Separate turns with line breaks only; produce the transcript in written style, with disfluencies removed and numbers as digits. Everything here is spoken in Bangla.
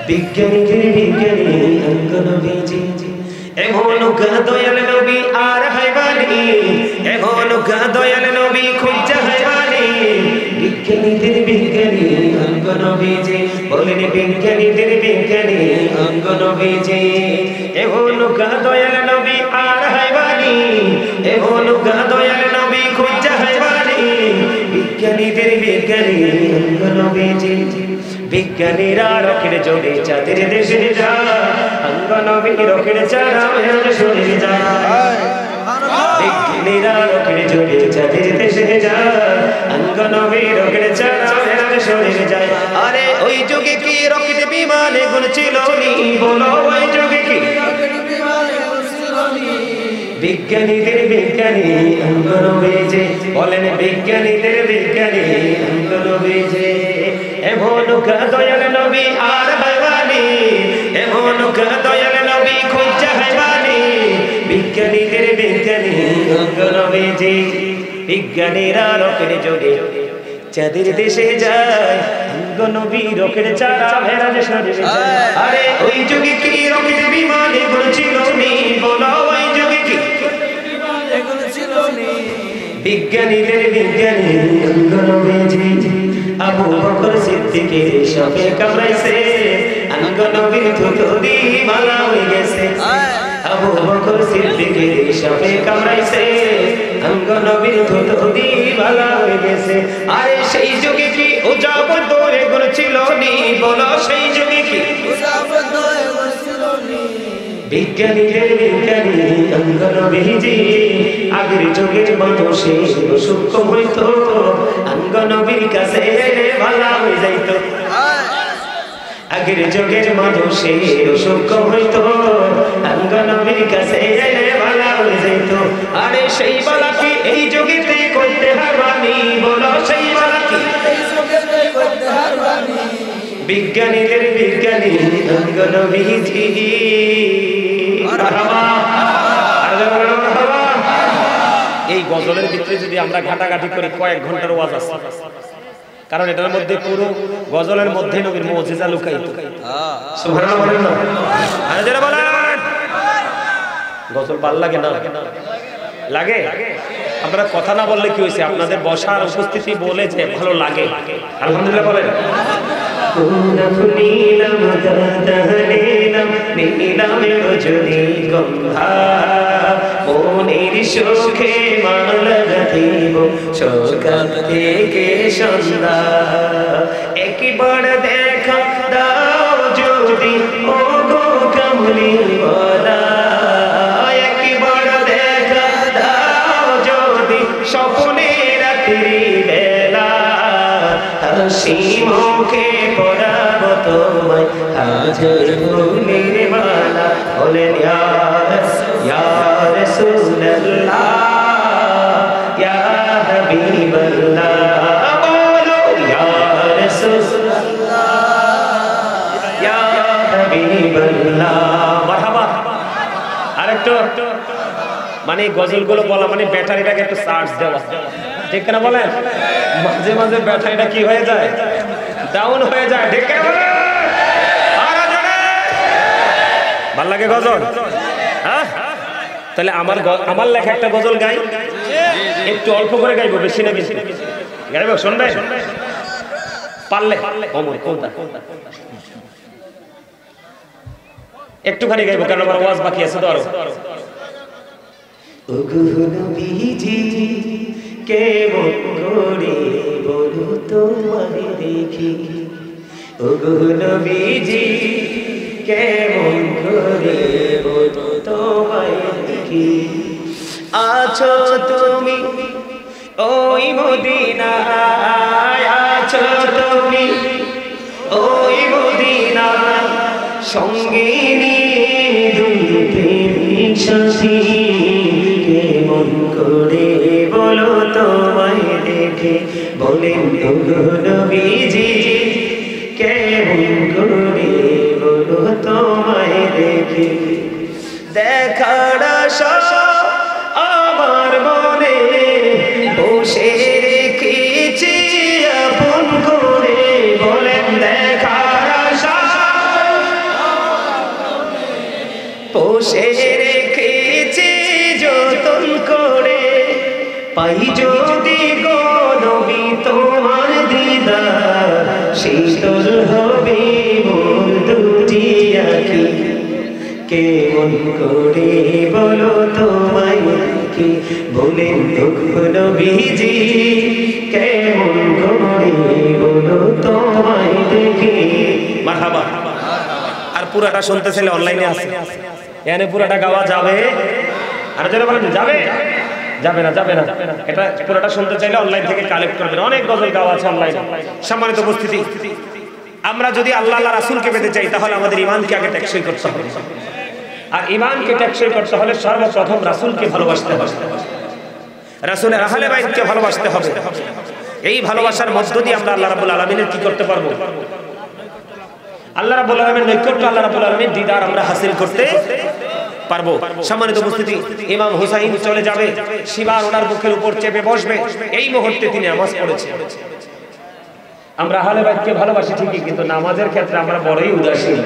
বিজ্ঞানীদের বিজ্ঞানী নবীজি এমন দয়াল নবী আর হাইবানি এমন দয়াল নবী খুঁজা হাইবানি বিজ্ঞানীদের বিজ্ঞানী নবীজি বলেন বিজ্ঞানীদের বিজ্ঞানী নবীজি এমন দয়াল নবী আর হাইবানি এমন দয়াল নবী খুঁজা হাইবানি বিজ্ঞানীদের বিজ্ঞানী নবীজি বিজ্ঞানীরা রকেট যোগে চাঁদের দেশে যায় অঙ্গ নবী রকেট ছাড়া শরীর যায় বিজ্ঞানীরা রকেট যোগে চাঁদের দেশে যায় অঙ্গ নবী রকেট ছাড়া শরীর যায় আরে ওই যুগে কি রকেট বিমানে গুণ ছিল নি বলো ওই যুগে কি বিজ্ঞানীদের বিজ্ঞানী অঙ্গ নবীজি বলেন বিজ্ঞানীদের বিজ্ঞানী অঙ্গ নবীজি এমন দয়াল নবী আর হাইবানি এমন দয়াল নবী খুঁজা হাইবানি বিজ্ঞানীদের বিজ্ঞানী অঙ্গ নবীজি বিজ্ঞানীরা রকেট যোগে চাঁদের দেশে যায় অঙ্গ নবী রকেট ছাড়া ভেড়া শরীরে যায় আরে ওই যুগে কি রকেট বিমানে গুণ ছিল নি বলো ওই যুগে কি বিজ্ঞানীদের বিজ্ঞানী অঙ্গ নবীজি আবু বকর সিদ্দিকের সাপে কামড়াইছে অঙ্গ নবীর থুতনি মালা হয়ে গেছে আবু বকর সিদ্দিকের সাপে কামড়াইছে অঙ্গ নবীর থুতনি মালা হয়ে গেছে আরে সেই যুগে কি উজাবর দৌড়ে গুণ ছিল নি বলো সেই যুগে কি বিজ্ঞানীদের বিজ্ঞানী অঙ্গ নবীজি আগের যুগের মানুষে সূক্ষ্ম হইতো অঙ্গ নবীর কাছে ভালো হয়ে যাইতো আগের যুগের মানুষে সূক্ষ্ম হইতো অঙ্গ নবীর কাছে ভালো হয়ে যাইতো আরে সেই বালা কি এই যুগেতে করতে হারবানি বলো সেই বালা কি বিজ্ঞানীদের বিজ্ঞানী অঙ্গ নবীজি এই গজলের ভিতরে যদি আমরা ঘাটাঘাটি করি কয়েক ঘন্টার ওয়াজ আছে কারণ এটার মধ্যে পুরো গজলের মধ্যে নবীর মুজিজা লুকায়িত সুবহানাল্লাহ বলেন না আরে যারা বলেন গজল ভালো লাগে না লাগে আপনারা কথা না বললে কি হইছে আপনাদের বসার উপস্থিতি বলেছে ভালো লাগে আলহামদুলিল্লাহ বলেন নীলম দহনীলম নীলম রজনী গন্ধা মনের সুখে মালা গাঁথিব সকাল থেকে সন্ধ্যা একবার দেখা দাও যদি ও গো কমলি বলা একবার দেখা দাও যদি স্বপ্নে রাত্রি বেলা হাসি মুখে পরাব তোমায় হাজার ফুলের মালা বলেন ইয়া রাসূলুল্লাহ ইয়া হাবিবাল্লাহ বলো ইয়া রাসূলুল্লাহ ইয়া হাবিবাল্লাহ মারহাবা আরেকটু মানে গজলগুলো বলা মানে ব্যাটারিটাকে একটু চার্জ দেওয়া ঠিক না বলেন মাঝে মাঝে ব্যাটারিটা কি হয়ে যায় ডাউন হয়ে যায় ঠিক না বলেন ভালো লাগে গজল হ্যাঁ তাহলে আমার লেখা একটা গজল গাই একটু অল্প করে গাইবো বেশি না বেশি গাইবো শুনবে পারলে ওমর কোনটা একটুখানি গাইবো কারণ আমার ওয়াজ বাকি আছে তো আরো ওগো নবীজি কেমন করে বলো তোমায় দেখি ওগো নবীজি কেমন করে বলো তোমায় দেখি আছো তুমি ওই মদিনায় আছো তুমি ওই মদিনায় সঙ্গিনী দুই প্রেমিক সাথী কেমন করে বলো তোমায় দেখে বলেন ওগো নবীজি কেমন করে বলো তোমায় দেখে দেখার আশা আমার মনে বসে রেখেছি আপন করে বলেন দেখার আশা পোষে রেখেছে যতন করে, পাই যদি গো নবী তোমার দিদার, শীতল হবে মোর দুটি আঁখি। কেমন করে বলো তোমায় কি বলেন দুঃখ নবীজি, কেমন করে বলো তোমায় দেখি। মারহাবা। আর পুরাটা শুনতে চাইলে অনলাইনে আছে, এখানে পুরাটা গাওয়া যাবে? আর যারা বলেন যাবে, যাবে না, যাবে না। এটা পুরাটা শুনতে চাইলে অনলাইন থেকে কালেক্ট করবেন, অনেক গজল গাওয়া আছে অনলাইনে। সম্মানিত উপস্থিতি, আমরা যদি আল্লাহ রাসূলকে পেতে চাই তাহলে আমাদের ঈমানকে আগে টেকসই করতে হবে। আর ঈমানকে টেকসই করতে হলে সর্বপ্রথম রাসূলকে ভালোবাসতে হবে, রাসূলের আহলে বাইতকে ভালোবাসতে হবে। এই ভালোবাসার মধ্য দিয়ে আমরা আল্লাহ রাব্বুল আলামিনের কি করতে পারবো? আল্লাহ রাব্বুল আলামিনের নৈকট্য, আল্লাহ রাব্বুল আলামিনের দিদার আমরা হাসিল করতে পারবো। সম্মানিত উপস্থিতি, ইমাম হুসাইন চলে যাবে, শিবার ওনার বুকের উপর চেপে বসবে, এই মুহূর্তে তিনি নামাজ পড়েছে। আমরা আহলে বাইতকে ভালোবাসি ঠিকই, কিন্তু নামাজের ক্ষেত্রে আমরা বড়ই উদাসীন।